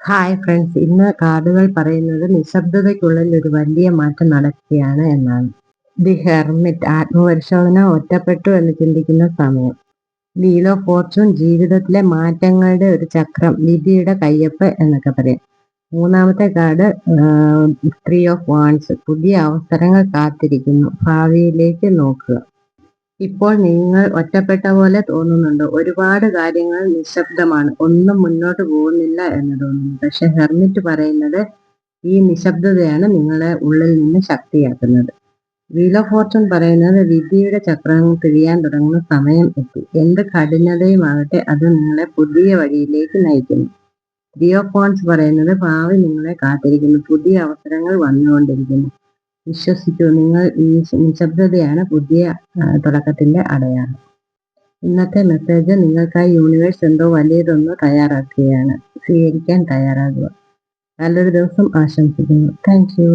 Hi friends, ഇന്ന് കാർഡുകൾ പറയുന്നത് നിശബ്ദതയ്ക്കുള്ളിൽ ഒരു വലിയ മാറ്റം നടക്കുകയാണ് എന്നാണ്. ദി ഹെർമിറ്റ് ആത്മപരിശോധന, ഒറ്റപ്പെട്ടു എന്ന് ചിന്തിക്കുന്ന സമയം. വീൽ ഓഫ് ഫോർച്യൂൺ ജീവിതത്തിലെ മാറ്റങ്ങളുടെ ഒരു ചക്രം, വിധിയുടെ കയ്യൊപ്പ് എന്നൊക്കെ പറയും. മൂന്നാമത്തെ കാർഡ് ത്രീ ഓഫ് വാൺസ്, പുതിയ അവസരങ്ങൾ കാത്തിരിക്കുന്നു, ഭാവിയിലേക്ക് നോക്കുക. ഇപ്പോൾ നിങ്ങൾ ഒറ്റപ്പെട്ട പോലെ തോന്നുന്നുണ്ടോ? ഒരുപാട് കാര്യങ്ങൾ നിശബ്ദമാണ്, ഒന്നും മുന്നോട്ട് പോകുന്നില്ല എന്ന് തോന്നുന്നു. പക്ഷെ ഹെർമിറ്റ് പറയുന്നത് ഈ നിശബ്ദതയാണ് നിങ്ങളെ ഉള്ളിൽ നിന്ന് ശക്തിയാക്കുന്നത്. വീൽ ഓഫ് ഫോർച്യൂൺ പറയുന്നത് വിധിയുടെ ചക്രങ്ങൾ തിരിയാൻ തുടങ്ങുന്ന സമയം എത്തി. എന്ത് കഠിനതയുമാകട്ടെ, അത് നിങ്ങളെ പുതിയ വഴിയിലേക്ക് നയിക്കുന്നു. ത്രീ ഓഫ് വാൺസ് പറയുന്നത് ഭാവി നിങ്ങളെ കാത്തിരിക്കുന്നു, പുതിയ അവസരങ്ങൾ വന്നുകൊണ്ടിരിക്കുന്നു. വിശ്വസിക്കൂ, നിങ്ങൾ ഈ നിശബ്ദതയാണ് പുതിയ തുടക്കത്തിന്റെ അടയാളം. ഇന്നത്തെ മെസ്സേജ് നിങ്ങൾക്കായി യൂണിവേഴ്സ് എന്തോ വലിയതൊന്ന് തയ്യാറാക്കുകയാണ്. സ്വീകരിക്കാൻ തയ്യാറാകുക. നല്ലൊരു ദിവസം ആശംസിക്കുന്നു. Thank you.